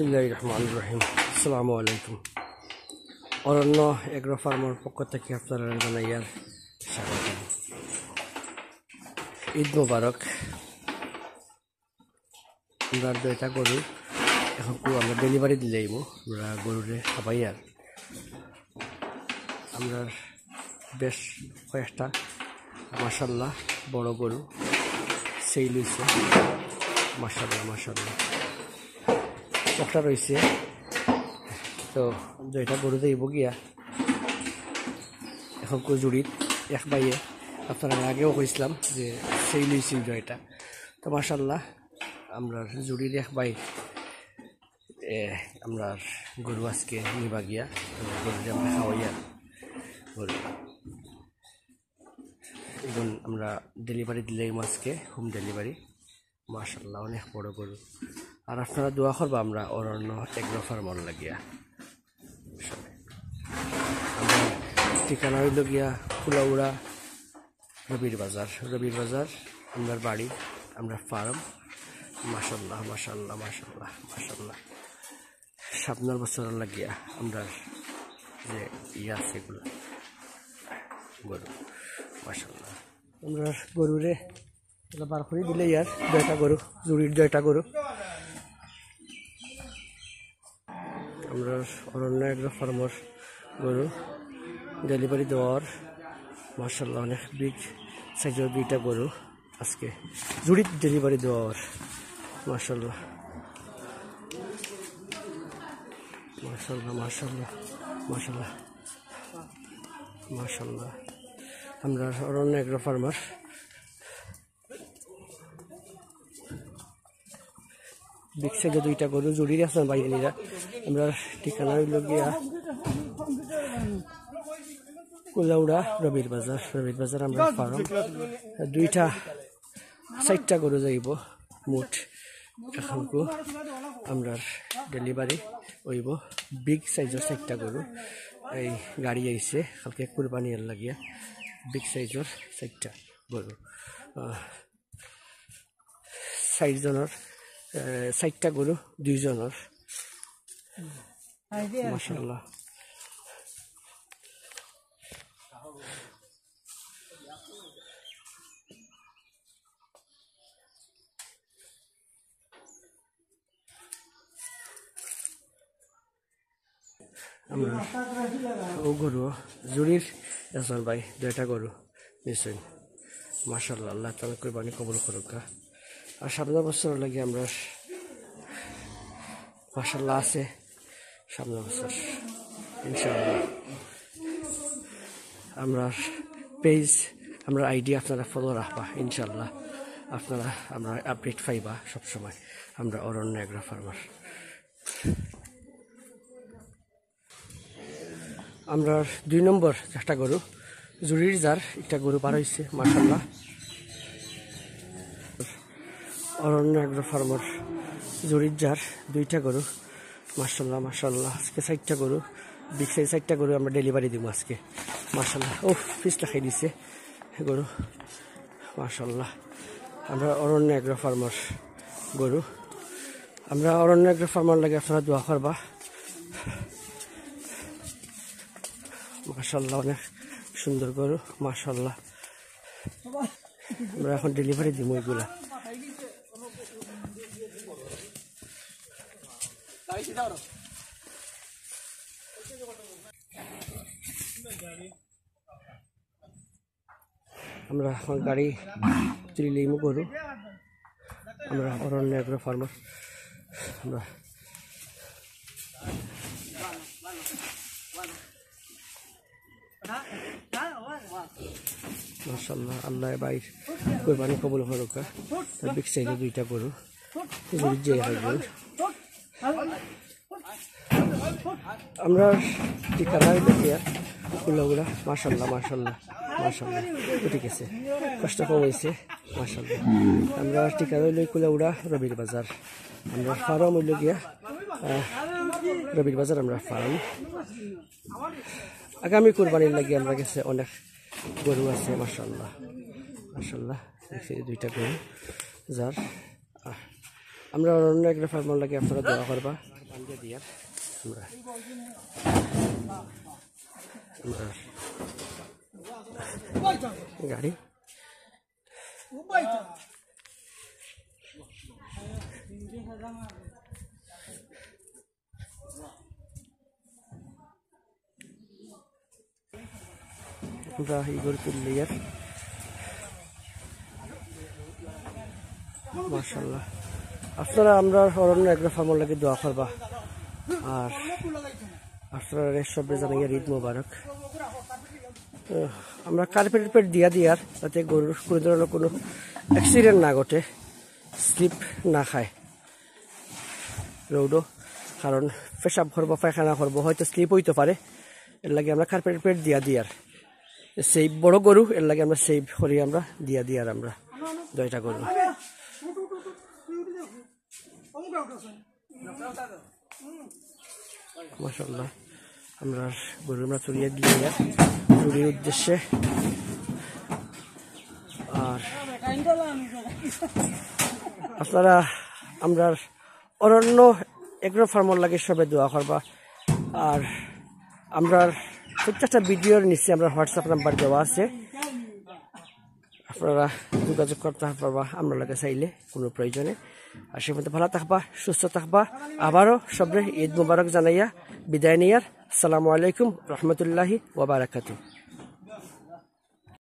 বিসমিল্লাহির রহমানির রহিম। আসসালামু আলাইকুম। অরণ্য এগ্রো ফার্মের পক্ষ থেকে আপনারা জানাইয়ার স্বাগত। ঈদ মোবারক। আমরা দুইটা গরু এখন আমরা ডেলিভারি দিলেইব, আমরা গরুরে খাবাইয়ার আমরা বেশ কয়েকটা মাশাল্লাহ বড় গরু সেই লইছে। মাশাল্লাহ মাশাল্লাহ একটা রয়েছে, তো দুইটা গরু দেব গিয়া এখন জুড়িত এক বাইয়ে আপনারা আগেও কইছিলাম যে সেই লইছি দুইটা। তো মাশাল্লাহ আমরা জুড়ির এক বাই আমরা গরু আজকে নিবা গিয়া গরু আমরা খাওয়াইয়া গরু এখন আমরা ডেলিভারি দিলেই আজকে হোম ডেলিভারি। মাশাল্লাহ অনেক বড় গরু। আর আপনারা দোয়া করবা আমরা অরণ্য এগ্রো ফার্মর লাগিয়া। আমরা ঠিকানা হইল গিয়া কুলাউড়া রবির বাজার আমরা বাড়ি, আমরা ফার্ম। মাশাল্লাহ মাশাল্লাহ মাশাল্লাহ মাশাল্লাহ সামনের বছর লাগিয়া আমরা যে ইয়ে আছে এগুলো গরু। মাশাল্লাহ আমরা গরুরে বার করে দিলে ইয়ার দুইটা গরু, জুড়ির দুইটা গরু আমরা অরণ্য এগ্রো ফার্মর গরু ডেলিভারি দেওয়ার। মাশাল্লাহ অনেক বিগ সাইজের দুইটা গরু আজকে জুড়ির ডেলিভারি দেওয়ার। মাশাল্লাহ মাশাল্লাহ মাশাল্লাহ মাশাল্লাহ মাশাল্লাহ আমরা অরণ্য এগ্রো ফার্মার বিগ সাইজের দুইটা গরু জুড়ির আছেন বাইরেরা। আমরা ঠিকানা হইল গিয়া কুলাউড়া রবির বাজার আমরা ফার্ম। দুইটা 4টা গরু যাইব মোট। এখনকু আমরা ডেলিভারি হইব বিগ সাইজের 4টা গরু। এই গাড়ি আইছে কালকে কুরবানি এর লাগিয়া বিগ সাইজের 4টা গরু। 4 জনের 4টা গরু 2 জনের। মাশাল্লাহ আমরা ও গরু জুড়ির এসন ভাই দুইটা গরু নিশ্চয়। মাশাল্লাহ আল্লাহ তাআলা কুরবানি কবুল করুক। আর সামনের বছর লাগে আমরা মাশাল্লাহ আছে সামনের বছর ইনশাআল্লাহ। আমরা পেজ আমরা আইডি আপনারা ফলো রাখবা ইনশাআল্লাহ। আপনারা আমরা আপডেট পাইবা সবসময় আমরা অরণ্য এগ্রো ফার্মার। আমরা 2 নম্বর একটা গরু জুড়ির যার একটা গরু পার হয়েছে। মাশাল্লাহ অরণ্য এগ্রো ফার্মার জুড়ির যার 2টা গরু। মাশাল্লাহ মাশাল্লাহ আজকে 4টা গরু বিগ সাইজ 4টা গরু আমরা ডেলিভারি দিব আজকে। মাশাল্লাহ ও ফিস লাগাই দিছে গরু। মাশাল্লাহ আমরা অরণ্য এগ্রো ফার্মার গরু, আমরা অরণ্য এগ্রো ফার্মার লাগে আপনারা দোয়া করবা। মাশাল্লাহ অনেক সুন্দর গরু। মাশাল্লাহ আমরা এখন ডেলিভারি দিব এগুলা। আমরা এখন গাড়ি তুলিলেই গরু আমরা অরণ্য এগ্রো ফার্মার। আমরা মাশাল্লাহ আল্লাহ বাইর কুরবানি কবুল করুক। বিগ সাইজের 2টা গরু যে আমরা ঠিকানা হইল গিয়া কুলাউড়া। মাশাল্লাহ মাশাল্লাহ মাশাল্লাহ ঠিক আছে, কষ্ট কম হয়েছে। মাশাল্লাহ আমরা ঠিকানা হইল কুলাউড়া রবির বাজার, আমরা ফার্ম হইল গিয়া রবির বাজার আমরা ফার্ম। আগামী কুরবানির লাগে আমরা কাছে অনেক গরু আছে। মাশাল্লাহ মাশাল্লাহ 2টা গরু যার আমরা অরণ্য এগ্রো ফার্মার লাগে আপনারা দোয়া করবা। দিয়ে দিয়ার গাড়ি আমরা ইগর তুললিয়ার মাশাআল্লাহ আপনারা আমরা অরণ্য এগ্রো ফার্মের লাগে দোয়া করবা আর আপনারা সবাই জানাইয়া ঈদ মোবারক। আমরা কার্পেট দিয়া দিয়ার যাতে গরুর কোনো ধরনের কোনো অ্যাক্সিডেন্ট না ঘটে, স্লিপ না খায় রোডও, কারণ পেশাব করবো পায়খানা করবো হয়তো স্লিপ হইতে পারে, এর লাগে আমরা কার্পেট দিয়া দিয়ার সেই বড় গরু এর লাগে আমরা সেভ করি আমরা দিয়া দিয়ার আমরা 2টা গরু মাশাআল্লাহ আমরা গরু আমরা চড়িয়ে দিয়ে চুরির উদ্দেশ্যে। আর আপনারা আমরা অরণ্য এগ্রো ফার্মের লাগে সবাই দোয়া করবা। আর আমরা প্রত্যেকটা ভিডিওর নিচে আমরা হোয়াটসঅ্যাপ নাম্বার দেওয়া আছে, আপনারা যোগাযোগ করতে পারবা আমরা লাগে চাইলে কোনো প্রয়োজনে। আর সে মধ্যে ভালো থাকবা, সুস্থ থাকবা। আবারও সবরে ঈদ মুবারক জানাইয়া বিদায় নিয়ার। আসসালামু আলাইকুম রহমতুল্লাহি ওয়া বারাকাতুহু।